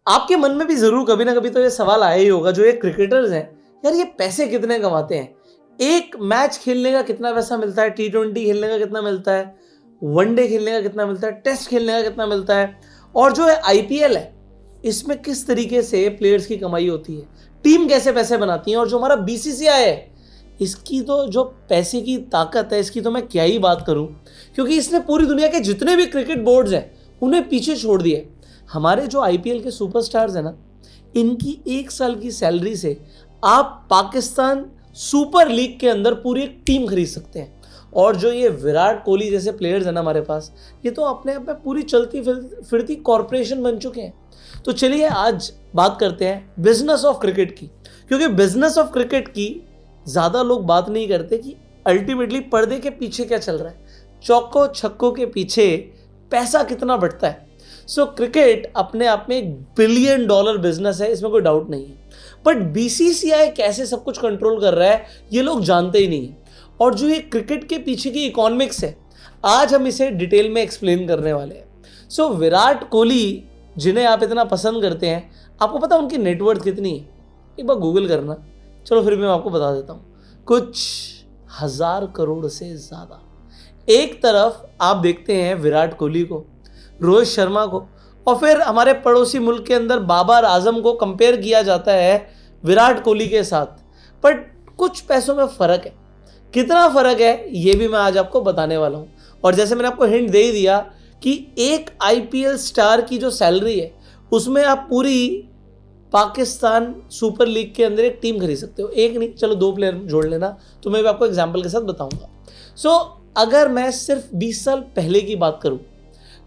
आपके मन में भी जरूर कभी ना कभी तो ये सवाल आया ही होगा, जो ये क्रिकेटर्स हैं यार, ये पैसे कितने कमाते हैं? एक मैच खेलने का कितना पैसा मिलता है, T20 खेलने का कितना मिलता है, वनडे खेलने का कितना मिलता है, टेस्ट खेलने का कितना मिलता है, और जो है आईपीएल है, इसमें किस तरीके से प्लेयर्स की कमाई होती है, टीम कैसे पैसे बनाती है, और जो हमारा बीसीसीआई है, इसकी तो जो पैसे की ताकत है, इसकी तो मैं क्या ही बात करूं, क्योंकि इसने पूरी दुनिया के जितने भी क्रिकेट बोर्ड्स हैं उन्हें पीछे छोड़ दिया। हमारे जो आईपीएल के सुपरस्टार्स हैं ना, इनकी एक साल की सैलरी से आप पाकिस्तान सुपर लीग के अंदर पूरी एक टीम खरीद सकते हैं। और जो ये विराट कोहली जैसे प्लेयर्स हैं ना हमारे पास, ये तो अपने आप में पूरी चलती फिरती कॉरपोरेशन बन चुके हैं। तो चलिए आज बात करते हैं बिजनेस ऑफ क्रिकेट की, क्योंकि बिजनेस ऑफ क्रिकेट की ज़्यादा लोग बात नहीं करते कि अल्टीमेटली पर्दे के पीछे क्या चल रहा है, चौकों छक्कों के पीछे पैसा कितना बढ़ता है। सो क्रिकेट अपने आप में $1 बिलियन बिजनेस है, इसमें कोई डाउट नहीं है। बट बीसीसीआई कैसे सब कुछ कंट्रोल कर रहा है ये लोग जानते ही नहीं है। और जो ये क्रिकेट के पीछे की इकोनॉमिक्स है, आज हम इसे डिटेल में एक्सप्लेन करने वाले हैं। सो विराट कोहली जिन्हें आप इतना पसंद करते हैं, आपको पता है उनकी नेटवर्थ कितनी है? एक बार गूगल करना, चलो फिर भी मैं आपको बता देता हूँ। कुछ 1000 करोड़ से ज़्यादा। एक तरफ आप देखते हैं विराट कोहली को, रोहित शर्मा को, और फिर हमारे पड़ोसी मुल्क के अंदर बाबर आजम को कंपेयर किया जाता है विराट कोहली के साथ। बट कुछ पैसों में फ़र्क है। कितना फ़र्क है ये भी मैं आज आपको बताने वाला हूँ। और जैसे मैंने आपको हिंट दे ही दिया कि एक आईपीएल स्टार की जो सैलरी है, उसमें आप पूरी पाकिस्तान सुपर लीग के अंदर एक टीम खरीद सकते हो। एक नहीं, चलो 2 प्लेयर जोड़ लेना, तो मैं भी आपको एग्जाम्पल के साथ बताऊंगा। सो अगर मैं सिर्फ 20 साल पहले की बात करूं,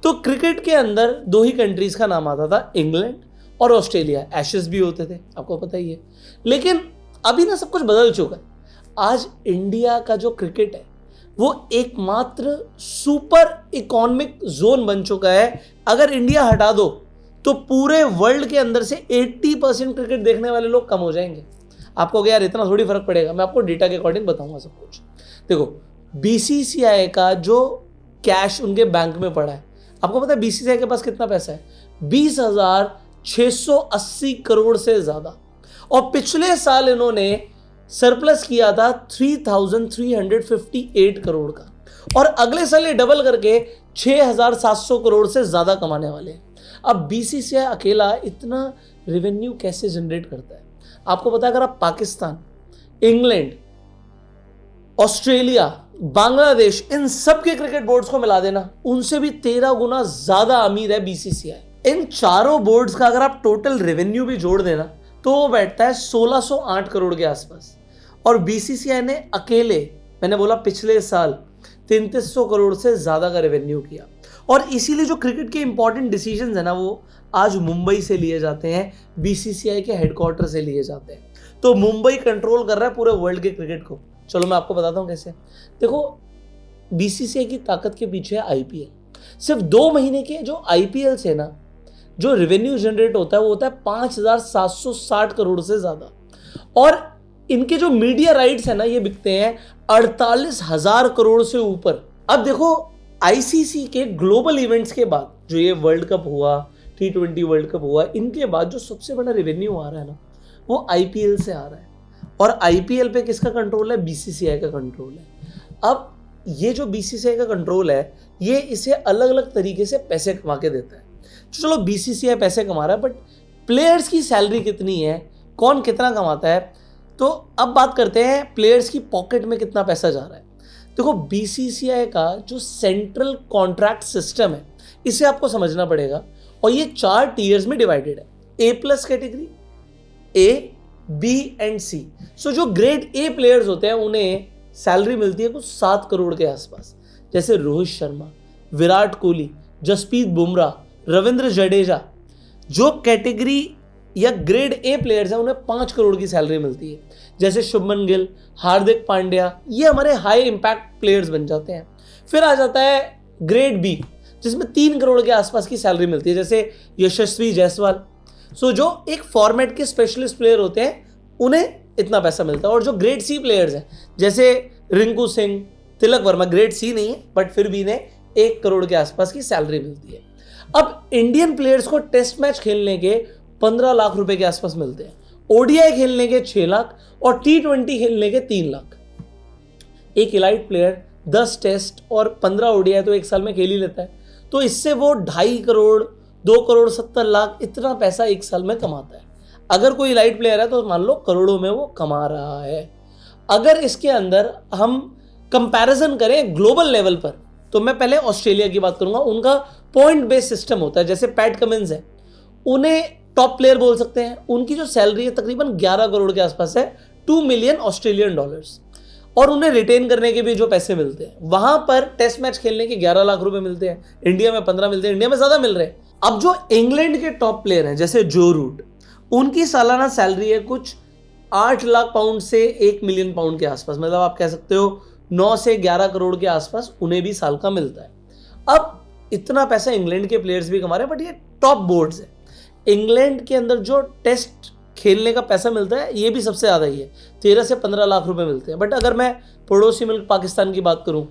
तो क्रिकेट के अंदर 2 ही कंट्रीज का नाम आता था, इंग्लैंड और ऑस्ट्रेलिया। एशेस भी होते थे, आपको पता ही है। लेकिन अभी ना सब कुछ बदल चुका है। आज इंडिया का जो क्रिकेट है वो एकमात्र सुपर इकोनॉमिक जोन बन चुका है। अगर इंडिया हटा दो तो पूरे वर्ल्ड के अंदर से 80% क्रिकेट देखने वाले लोग कम हो जाएंगे। आपको यार इतना थोड़ी फर्क पड़ेगा, मैं आपको डेटा के अकॉर्डिंग बताऊंगा सब कुछ। देखो, बीसीसीआई का जो कैश उनके बैंक में पड़ा है, आपको पता है बीसीसीआई के पास कितना पैसा है? 20,680 करोड़ से ज्यादा। और पिछले साल इन्होंने सरप्लस किया था 3,358 करोड़ का, और अगले साल ये डबल करके 6,700 करोड़ से ज्यादा कमाने वाले हैं। अब बीसीसीआई अकेला इतना रेवेन्यू कैसे जनरेट करता है? आपको पता है, अगर आप पाकिस्तान, इंग्लैंड, ऑस्ट्रेलिया, बांग्लादेश, इन सब के क्रिकेट बोर्ड्स को मिला देना, उनसे भी 13 गुना ज्यादा अमीर है बीसीसीआई। इन चारों बोर्ड्स का अगर आप टोटल रेवेन्यू भी जोड़ देना तो वो बैठता है 1608 करोड़ के आसपास। और बीसीसीआई ने अकेले, मैंने बोला पिछले साल, 3300 करोड़ से ज्यादा का रेवेन्यू किया। और इसीलिए जो क्रिकेट के इंपॉर्टेंट डिसीजंस है ना, वो आज मुंबई से लिए जाते हैं, बीसीसीआई के हेडक्वार्टर से लिए जाते हैं। तो मुंबई कंट्रोल कर रहा है पूरे वर्ल्ड के क्रिकेट को। चलो मैं आपको बताता हूँ कैसे। देखो, बीसीसीआई की ताकत के पीछे है आईपीएल। सिर्फ 2 महीने के जो आईपीएल से ना जो रेवेन्यू जनरेट होता है वो होता है 5,760 करोड़ से ज्यादा। और इनके जो मीडिया राइट्स है ना, ये बिकते हैं 48,000 करोड़ से ऊपर। अब देखो, आईसीसी के ग्लोबल इवेंट्स के बाद, जो ये वर्ल्ड कप हुआ, T20 वर्ल्ड कप हुआ, इनके बाद जो सबसे बड़ा रेवेन्यू आ रहा है ना, वो आईपीएल से आ रहा है। और आईपीएल पे किसका कंट्रोल है? बीसीसीआई का कंट्रोल है। अब ये जो बीसीसीआई का कंट्रोल है, ये इसे अलग अलग तरीके से पैसे कमा के देता है। चलो बीसीसीआई पैसे कमा रहा है, बट प्लेयर्स की सैलरी कितनी है, कौन कितना कमाता है? तो अब बात करते हैं प्लेयर्स की पॉकेट में कितना पैसा जा रहा है। देखो, बीसीसीआई का जो सेंट्रल कॉन्ट्रैक्ट सिस्टम है, इसे आपको समझना पड़ेगा। और ये 4 टीयर्स में डिवाइडेड है। A+ category, A, B and C। सो जो ग्रेड A प्लेयर्स होते हैं उन्हें सैलरी मिलती है कुछ 7 करोड़ के आसपास, जैसे रोहित शर्मा, विराट कोहली, जसप्रीत बुमराह, रविंद्र जडेजा। जो कैटेगरी या ग्रेड A प्लेयर्स हैं उन्हें 5 करोड़ की सैलरी मिलती है, जैसे शुभमन गिल, हार्दिक पांड्या। ये हमारे हाई इंपैक्ट प्लेयर्स बन जाते हैं। फिर आ जाता है ग्रेड B, जिसमें 3 करोड़ के आसपास की सैलरी मिलती है, जैसे यशस्वी जायसवाल। सो जो एक फॉर्मेट के स्पेशलिस्ट प्लेयर होते हैं उन्हें इतना पैसा मिलता है। और जो ग्रेड C प्लेयर्स हैं, जैसे रिंकू सिंह, तिलक वर्मा, ग्रेड C नहीं है बट फिर भी इन्हें 1 करोड़ के आसपास की सैलरी मिलती है। अब इंडियन प्लेयर्स को टेस्ट मैच खेलने के 15 लाख रुपए के आसपास मिलते हैं। ओडीआई खेलने के 6 लाख और T20 खेलने के 3 लाख। एक इलाइट प्लेयर 10 टेस्ट और 15 ओडीआई तो एक साल में खेल ही लेता है, तो इससे वो 2.5 करोड़ 2 करोड़ 70 लाख इतना पैसा एक साल में कमाता है। अगर कोई इलाइट प्लेयर है तो मान लो करोड़ों में वो कमा रहा है। अगर इसके अंदर हम कंपैरिजन करें ग्लोबल लेवल पर, तो मैं पहले ऑस्ट्रेलिया की बात करूंगा। उनका पॉइंट बेस्ड सिस्टम होता है, जैसे पैट कमिंस है, उन्हें टॉप प्लेयर बोल सकते हैं। उनकी जो सैलरी है तकरीबन 11 करोड़ के आसपास है, 2 मिलियन ऑस्ट्रेलियन डॉलर्स, और उन्हें रिटेन करने के भी जो पैसे मिलते हैं, वहां पर टेस्ट मैच खेलने के 11 लाख रुपए मिलते हैं, इंडिया में 15 मिलते हैं, इंडिया में ज्यादा मिल रहे हैं। अब जो इंग्लैंड के टॉप प्लेयर हैं जैसे जो रूट, उनकी सालाना सैलरी है कुछ 8 लाख पाउंड से 1 मिलियन पाउंड के आसपास, मतलब आप कह सकते हो 9 से 11 करोड़ के आसपास उन्हें भी साल का मिलता है। अब इतना पैसा इंग्लैंड के प्लेयर्स भी कमा रहे हैं, बट ये टॉप बोर्ड्स है। इंग्लैंड के अंदर जो टेस्ट खेलने का पैसा मिलता है ये भी सबसे ज़्यादा ही है, 13 से 15 लाख रुपए मिलते हैं। बट अगर मैं पड़ोसी मुल्क पाकिस्तान की बात करूं,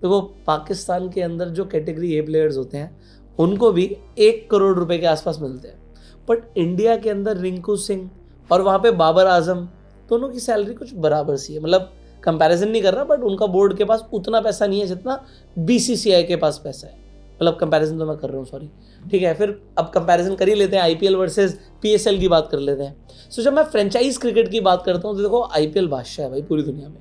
देखो पाकिस्तान के अंदर जो कैटेगरी ए प्लेयर्स होते हैं उनको भी 1 करोड़ रुपए के आसपास मिलते हैं। बट इंडिया के अंदर रिंकू सिंह और वहाँ पे बाबर आजम, दोनों की सैलरी कुछ बराबर सी है। मतलब कंपैरिजन नहीं कर रहा, बट उनका बोर्ड के पास उतना पैसा नहीं है जितना बीसीसीआई के पास पैसा है। मतलब कंपैरिजन तो मैं कर रहा हूँ, सॉरी, ठीक है। फिर अब कंपैरिजन कर ही लेते हैं, आईपीएल वर्सेस पीएसएल की बात कर लेते हैं। सो जब मैं फ्रेंचाइज क्रिकेट की बात करता हूँ तो देखो आईपीएल बादशाह है भाई पूरी दुनिया में।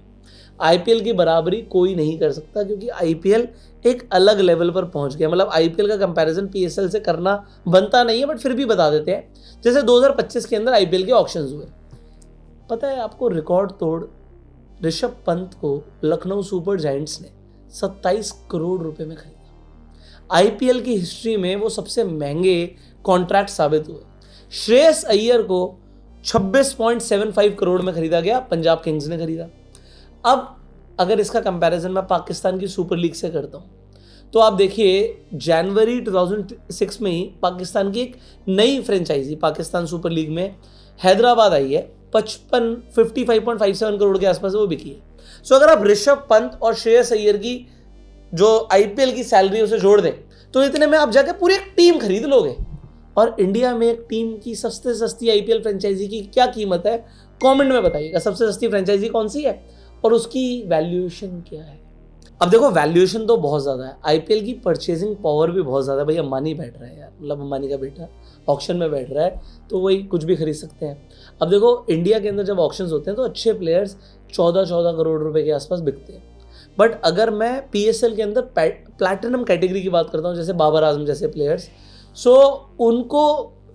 आईपीएल की बराबरी कोई नहीं कर सकता, क्योंकि आईपीएल एक अलग लेवल पर पहुंच गया। मतलब आईपीएल का कंपैरिजन पीएसएल से करना बनता नहीं है, बट फिर भी बता देते हैं। जैसे 2025 के अंदर आईपीएल के ऑक्शंस हुए, पता है आपको, रिकॉर्ड तोड़ ऋषभ पंत को लखनऊ सुपर जायंट्स ने 27 करोड़ रुपए में खरीदा। आईपीएल की हिस्ट्री में वो सबसे महंगे कॉन्ट्रैक्ट साबित हुए। श्रेयस अय्यर को 26.75 करोड़ में खरीदा गया, पंजाब किंग्स ने खरीदा। अब अगर इसका कंपैरिजन मैं पाकिस्तान की सुपर लीग से करता हूँ, तो आप देखिए जनवरी 2006 में ही पाकिस्तान की एक नई फ्रेंचाइजी पाकिस्तान सुपर लीग में हैदराबाद आई है, 55.57 करोड़ के आसपास वो बिकी है। सो अगर आप ऋषभ पंत और श्रेयस अय्यर की जो आईपीएल की सैलरी उसे जोड़ दें, तो इतने में आप जाके पूरी एक टीम खरीद लोगे। और इंडिया में एक टीम की सबसे सस्ती आईपीएल फ्रेंचाइजी की क्या कीमत है, कमेंट में बताइएगा। सबसे सस्ती फ्रेंचाइजी कौन सी है और उसकी वैल्यूएशन क्या है। अब देखो वैल्यूएशन तो बहुत ज़्यादा है, आईपीएल की परचेजिंग पावर भी बहुत ज़्यादा है। भाई अंबानी बैठ रहा है यार, मतलब अंबानी का बेटा ऑक्शन में बैठ रहा है, तो वही कुछ भी खरीद सकते हैं। अब देखो इंडिया के अंदर जब ऑक्शंस होते हैं तो अच्छे प्लेयर्स 14 करोड़ रुपए के आसपास बिकते हैं। बट अगर मैं पीएसएल के अंदर प्लैटिनम कैटेगरी की बात करता हूँ, जैसे बाबर आजम जैसे प्लेयर्स, सो उनको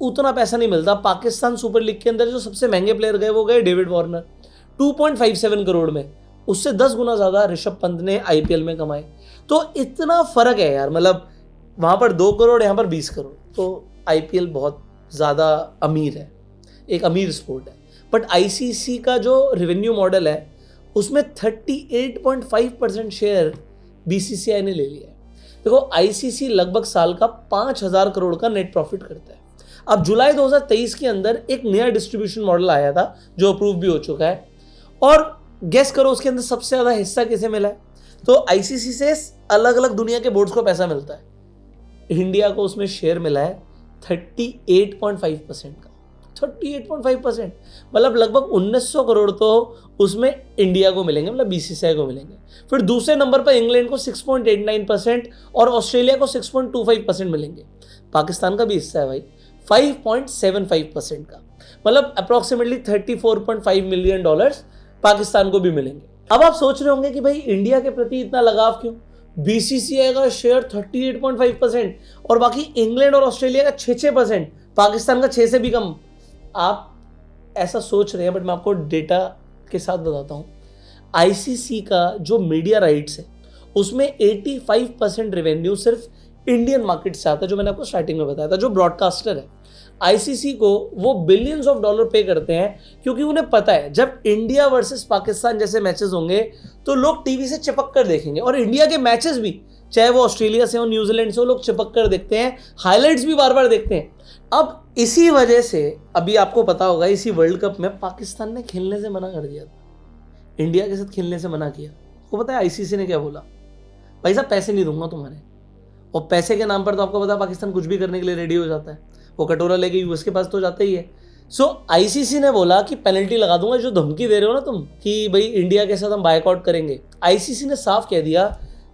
उतना पैसा नहीं मिलता। पाकिस्तान सुपर लीग के अंदर जो सबसे महंगे प्लेयर गए वो गए डेविड वार्नर, 2.57 करोड़ में। उससे 10 गुना ज़्यादा ऋषभ पंत ने आईपीएल में कमाए। तो इतना फ़र्क है यार, मतलब वहाँ पर 2 करोड़, यहाँ पर 20 करोड़। तो आईपीएल बहुत ज़्यादा अमीर है, एक अमीर स्पोर्ट है। बट आईसीसी का जो रेवेन्यू मॉडल है उसमें 38.5% शेयर बीसीसीआई ने ले लिया है। देखो आईसीसी लगभग साल का 5,000 करोड़ का नेट प्रॉफिट करता है। अब जुलाई 2023 के अंदर एक नया डिस्ट्रीब्यूशन मॉडल आया था जो अप्रूव भी हो चुका है, और गेस करो उसके अंदर सबसे ज़्यादा हिस्सा किसे मिला है। तो आईसीसी से अलग अलग दुनिया के बोर्ड्स को पैसा मिलता है, इंडिया को उसमें शेयर मिला है 38.5% का। 38.5%, मतलब लगभग 1900 करोड़ तो उसमें इंडिया को मिलेंगे, मतलब बीसीसीआई को मिलेंगे। फिर दूसरे नंबर पर इंग्लैंड को 6.89% और ऑस्ट्रेलिया को 6.25% मिलेंगे। पाकिस्तान का भी हिस्सा है भाई 5.75% का, मतलब अप्रॉक्सीमेटली $34.5 मिलियन पाकिस्तान को भी मिलेंगे। अब आप सोच रहे होंगे कि भाई इंडिया के प्रति इतना लगाव क्यों, बीसीसीआई का शेयर 38.5% और बाकी इंग्लैंड और ऑस्ट्रेलिया का 6%, पाकिस्तान का 6 से भी कम। आप ऐसा सोच रहे हैं, बट मैं आपको डेटा के साथ बताता हूँ। आईसीसी का जो मीडिया राइट्स है उसमें 85% रेवेन्यू सिर्फ इंडियन मार्केट से आता है, जो मैंने आपको स्टार्टिंग में बताया था। जो ब्रॉडकास्टर है आईसीसी को वो बिलियंस ऑफ डॉलर पे करते हैं, क्योंकि उन्हें पता है जब इंडिया वर्सेस पाकिस्तान जैसे मैचेस होंगे तो लोग टीवी से चिपक कर देखेंगे, और इंडिया के मैचेस भी चाहे वो ऑस्ट्रेलिया से हो, न्यूजीलैंड से हो, लोग चिपक कर देखते हैं, हाईलाइट्स भी बार बार देखते हैं। अब इसी वजह से अभी आपको पता होगा इसी वर्ल्ड कप में पाकिस्तान ने खेलने से मना कर दिया था, इंडिया के साथ खेलने से मना किया। आपको पता है आईसीसी ने क्या बोला, भाई साहब पैसे नहीं दूंगा तुम्हारे। और पैसे के नाम पर तो आपको पता है पाकिस्तान कुछ भी करने के लिए रेडी हो जाता है। वो कटोरा लेके यूएस के पास तो जाता ही है। सो आईसीसी ने बोला कि पेनल्टी लगा दूंगा, जो धमकी दे रहे हो ना तुम कि भाई इंडिया के साथ हम बायकआउट करेंगे। आईसीसी ने साफ कह दिया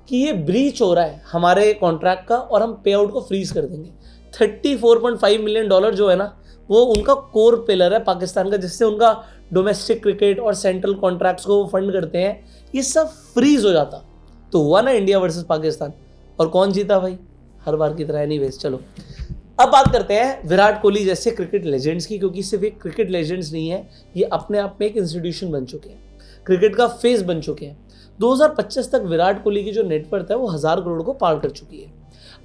कि ये ब्रीच हो रहा है हमारे कॉन्ट्रैक्ट का और हम पे आउट को फ्रीज कर देंगे। $34.5 मिलियन जो है ना, वो उनका कोर पिलर है पाकिस्तान का, जिससे उनका डोमेस्टिक क्रिकेट और सेंट्रल कॉन्ट्रैक्ट्स को फंड करते हैं, ये सब फ्रीज हो जाता। तो हुआ ना इंडिया वर्सेस पाकिस्तान, और कौन जीता भाई? हर बार की तरह एनीवेज। चलो अब बात करते हैं विराट कोहली जैसे क्रिकेट लेजेंड्स की, क्योंकि सिर्फ एक क्रिकेट लेजेंड्स नहीं है, ये अपने आप में एक इंस्टीट्यूशन बन चुके हैं, क्रिकेट का फेस बन चुके हैं। 2025 तक विराट कोहली की जो नेटवर्थ है वो 1000 करोड़ को पार कर चुकी है।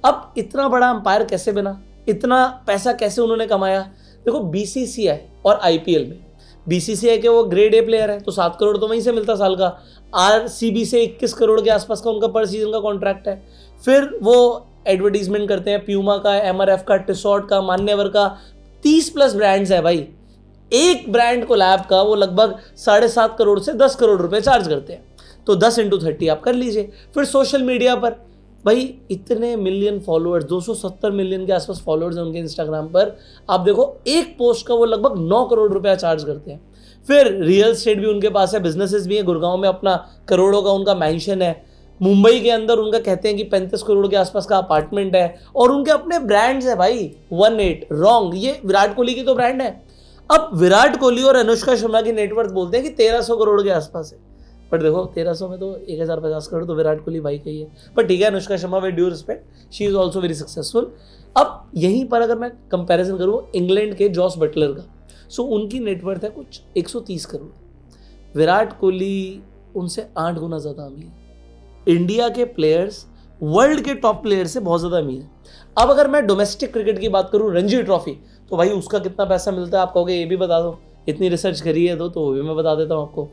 अब इतना बड़ा अंपायर कैसे बना, इतना पैसा कैसे उन्होंने कमाया? देखो बीसीसीआई और आईपीएल में, बीसीसीआई के वो ग्रेड ए प्लेयर है तो 7 करोड़ तो वहीं से मिलता साल का। आरसीबी से 21 करोड़ के आसपास का उनका पर सीजन का कॉन्ट्रैक्ट है। फिर वो एडवर्टीजमेंट करते हैं प्यूमा का, एमआरएफ का, टिसॉट का, मान्यवर का, 30+ ब्रांड्स है भाई। एक ब्रांड को लैब का वो लगभग 7.5 करोड़ से 10 करोड़ रुपए चार्ज करते हैं। तो 10 × 30 आप कर लीजिए। फिर सोशल मीडिया पर भाई इतने मिलियन फॉलोअर्स, 270 मिलियन के आसपास फॉलोअर्स हैं उनके इंस्टाग्राम पर। आप देखो एक पोस्ट का वो लगभग 9 करोड़ रुपया चार्ज करते हैं। फिर रियल एस्टेट भी उनके पास है, बिजनेसेस भी है, गुड़गांव में अपना करोड़ों का उनका मैंशन है, मुंबई के अंदर उनका कहते हैं कि 35 करोड़ के आसपास का अपार्टमेंट है, और उनके अपने ब्रांड्स है भाई। 18 रॉन्ग, ये विराट कोहली की तो ब्रांड है। अब विराट कोहली और अनुष्का शर्मा की नेटवर्थ बोलते हैं कि 1300 करोड़ के आसपास है, पर देखो 1300 में तो 1050 करोड़ तो विराट कोहली भाई का ही है। पर ठीक है, Anushka Sharma with due respect, she is also very successful. अब यहीं पर अगर मैं कंपैरिजन करूँ इंग्लैंड के जॉस बटलर का, सो उनकी नेटवर्थ है कुछ 130 करोड़। विराट कोहली उनसे 8 गुना ज़्यादा अमीर है। इंडिया के प्लेयर्स वर्ल्ड के टॉप प्लेयर से बहुत ज़्यादा अमीर है। अब अगर मैं डोमेस्टिक क्रिकेट की बात करूँ, रणजी ट्रॉफी, तो भाई उसका कितना पैसा मिलता है आप कहोगे ये भी बता दो, इतनी रिसर्च करी है तो वो भी मैं बता देता हूँ आपको।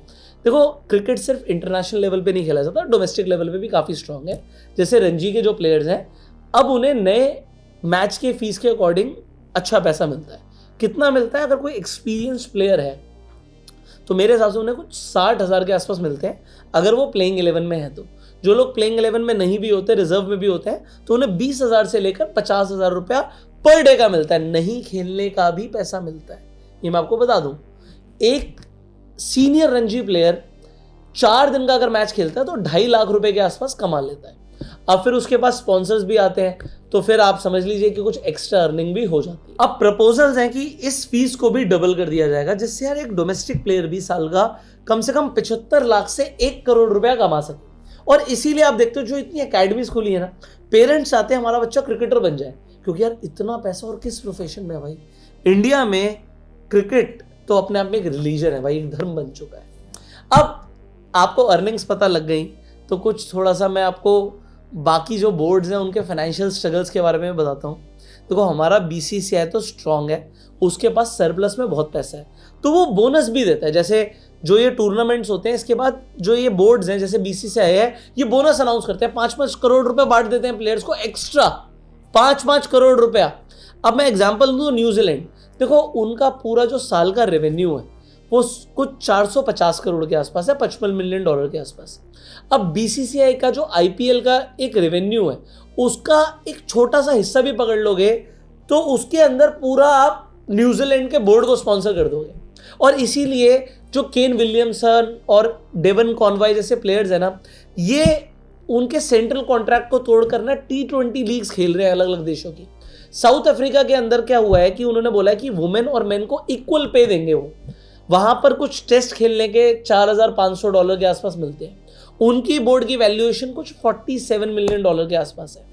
देखो क्रिकेट सिर्फ इंटरनेशनल लेवल पे नहीं खेला जाता, डोमेस्टिक लेवल पे भी काफ़ी स्ट्रांग है। जैसे रणजी के जो प्लेयर्स हैं, अब उन्हें नए मैच के फीस के अकॉर्डिंग अच्छा पैसा मिलता है। कितना मिलता है? अगर कोई एक्सपीरियंस प्लेयर है तो मेरे हिसाब से उन्हें कुछ 60,000 के आसपास मिलते हैं, अगर वो प्लेइंग 11 में है तो। जो लोग प्लेइंग 11 में नहीं भी होते, रिजर्व में भी होते हैं, तो उन्हें 20,000 से लेकर 50,000 रुपया पर डे का मिलता है। नहीं खेलने का भी पैसा मिलता है, ये मैं आपको बता दूं। एक सीनियर रणजी प्लेयर 4 दिन का अगर मैच खेलता है तो 2.5 लाख रुपए के आसपास कमा लेता है। अब फिर उसके पास स्पॉन्सर्स भी आते हैं, तो फिर आप समझ लीजिए कि कुछ एक्स्ट्रा अर्निंग भी हो जाती है। अब प्रपोजल्स हैं कि इस फीस को भी डबल कर दिया जाएगा, जिससे यार एक डोमेस्टिक प्लेयर भी साल का कम से कम 75 लाख से 1 करोड़ रुपया कमा सके। और इसीलिए आप देखते हो जो इतनी अकेडमीज खुली है ना, पेरेंट्स चाहते हैं हमारा बच्चा क्रिकेटर बन जाए, क्योंकि यार इतना पैसा और किस प्रोफेशन में है भाई। इंडिया में क्रिकेट तो अपने आप में एक रिलीजन है भाई, एक धर्म बन चुका है। अब आपको अर्निंग्स पता लग गई, तो कुछ थोड़ा सा मैं आपको बाकी जो बोर्ड्स हैं उनके फाइनेंशियल स्ट्रगल्स के बारे में बताता हूँ। देखो हमारा बीसीसीआई तो स्ट्रांग है, उसके पास सरप्लस में बहुत पैसा है, तो वो बोनस भी देता है। जैसे जो ये टूर्नामेंट्स होते हैं, इसके बाद जो ये बोर्ड्स हैं जैसे बीसीसीआई है, ये बोनस अनाउंस करते हैं, 5-5 करोड़ रुपए बांट देते हैं प्लेयर्स को एक्स्ट्रा, 5-5 करोड़ रुपया। अब मैं एग्जांपल दूं, न्यूजीलैंड देखो, उनका पूरा जो साल का रेवेन्यू है वो कुछ 450 करोड़ के आसपास है, $55 मिलियन के आसपास। अब बीसीसीआई का जो आईपीएल का एक रेवेन्यू है, उसका एक छोटा सा हिस्सा भी पकड़ लोगे तो उसके अंदर पूरा आप न्यूजीलैंड के बोर्ड को स्पॉन्सर कर दोगे। और इसीलिए जो केन विलियमसन और डेवन कॉनवॉय जैसे प्लेयर्स हैं ना, ये उनके सेंट्रल कॉन्ट्रैक्ट को तोड़कर ना T20 लीग्स खेल रहे हैं अलग अलग देशों की। साउथ अफ्रीका के अंदर क्या हुआ है कि उन्होंने बोला है कि वुमेन और मेन को इक्वल पे देंगे। वो वहां पर कुछ टेस्ट खेलने के $4,500 के आसपास मिलते हैं। उनकी बोर्ड की वैल्यूएशन कुछ $47 मिलियन के आसपास है,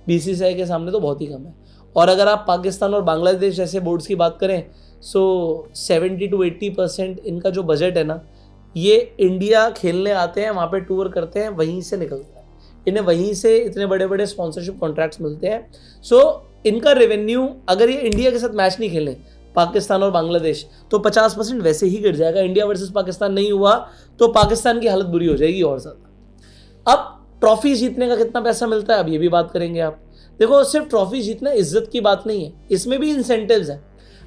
बीसीसीआई के सामने तो बहुत ही कम है। और अगर आप पाकिस्तान और बांग्लादेश जैसे बोर्ड्स की बात करें, सो 70 to 80% इनका जो बजट है ना, ये इंडिया खेलने आते हैं, वहाँ पे टूर करते हैं, वहीं से निकलता है। इन्हें वहीं से इतने बड़े बड़े स्पॉन्सरशिप कॉन्ट्रैक्ट्स मिलते हैं। सो इनका रेवेन्यू, अगर ये इंडिया के साथ मैच नहीं खेलें पाकिस्तान और बांग्लादेश, तो 50% वैसे ही गिर जाएगा। इंडिया वर्सेस पाकिस्तान नहीं हुआ तो पाकिस्तान की हालत बुरी हो जाएगी और ज़्यादा। अब ट्रॉफी जीतने का कितना पैसा मिलता है, अब ये भी बात करेंगे आप। देखो सिर्फ ट्रॉफी जीतना इज्जत की बात नहीं है, इसमें भी इंसेंटिव्स हैं।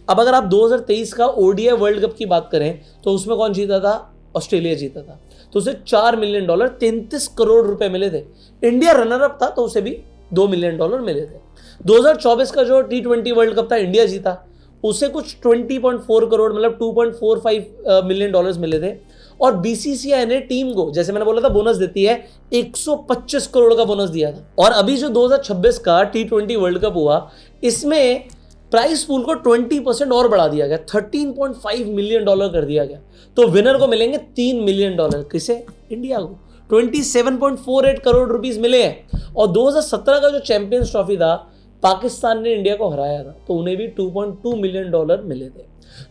अब अगर आप 2023 का ओडीआई वर्ल्ड कप की बात करें तो उसमें कौन जीता था? ऑस्ट्रेलिया जीता था, तो उसे $4 मिलियन 33 करोड़ रुपए मिले थे। इंडिया रनर अप था तो उसे भी $2 मिलियन मिले थे। 2024 का जो T20 वर्ल्ड कप था, इंडिया जीता, उसे कुछ 20.4 करोड़ मतलब $2.45 मिलियन मिले थे। और बीसीसीआई ने टीम को, जैसे मैंने बोला था, बोनस देती है, 125 करोड़ का बोनस दिया था। और अभी जो 2026 का T20 वर्ल्ड कप हुआ, इसमें प्राइस पूल को 20% और बढ़ा दिया गया, $13.5 मिलियन कर दिया गया। तो विनर को मिलेंगे $3 मिलियन। किसे? इंडिया को 27.48 करोड़ रुपीस मिले हैं। और 2017 का जो चैंपियंस ट्रॉफी था, पाकिस्तान ने इंडिया को हराया था, तो उन्हें भी $2.2 मिलियन मिले थे।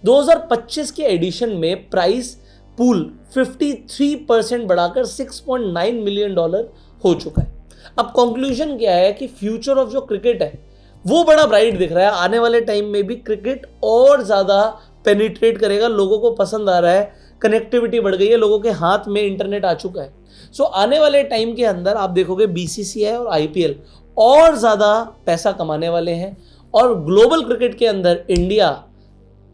2025 के एडिशन में प्राइस पूल 53% बढ़ाकर $6.9 मिलियन हो चुका है। अब कंक्लूजन क्या है कि फ्यूचर ऑफ जो क्रिकेट है वो बड़ा ब्राइट दिख रहा है। आने वाले टाइम में भी क्रिकेट और ज़्यादा पेनिट्रेट करेगा, लोगों को पसंद आ रहा है, कनेक्टिविटी बढ़ गई है, लोगों के हाथ में इंटरनेट आ चुका है। सो आने वाले टाइम के अंदर आप देखोगे बीसीसीआई और आईपीएल और ज़्यादा पैसा कमाने वाले हैं। और ग्लोबल क्रिकेट के अंदर इंडिया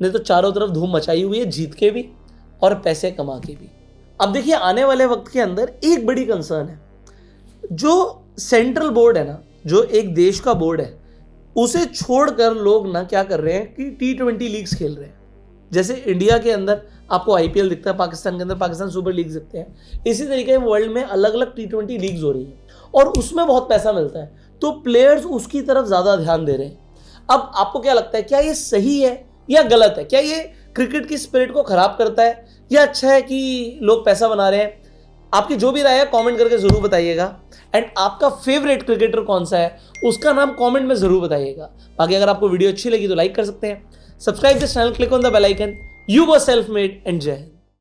ने तो चारों तरफ धूम मचाई हुई है, जीत के भी और पैसे कमा के भी। अब देखिए, आने वाले वक्त के अंदर एक बड़ी कंसर्न है, जो सेंट्रल बोर्ड है ना, जो एक देश का बोर्ड है, उसे छोड़कर लोग ना क्या कर रहे हैं कि T20 लीग्स खेल रहे हैं। जैसे इंडिया के अंदर आपको आईपीएल दिखता है, पाकिस्तान के अंदर पाकिस्तान सुपर लीग दिखते हैं, इसी तरीके वर्ल्ड में अलग अलग T20 लीग्स हो रही है और उसमें बहुत पैसा मिलता है, तो प्लेयर्स उसकी तरफ ज़्यादा ध्यान दे रहे हैं। अब आपको क्या लगता है, क्या ये सही है या गलत है? क्या ये क्रिकेट की स्पिरिट को खराब करता है या अच्छा है कि लोग पैसा बना रहे हैं? आपकी जो भी राय है कमेंट करके ज़रूर बताइएगा। एंड आपका फेवरेट क्रिकेटर कौन सा है, उसका नाम कमेंट में ज़रूर बताइएगा। बाकी अगर आपको वीडियो अच्छी लगी तो लाइक कर सकते हैं, subscribe this channel, click on the bell icon. You were self made and Jai Hind.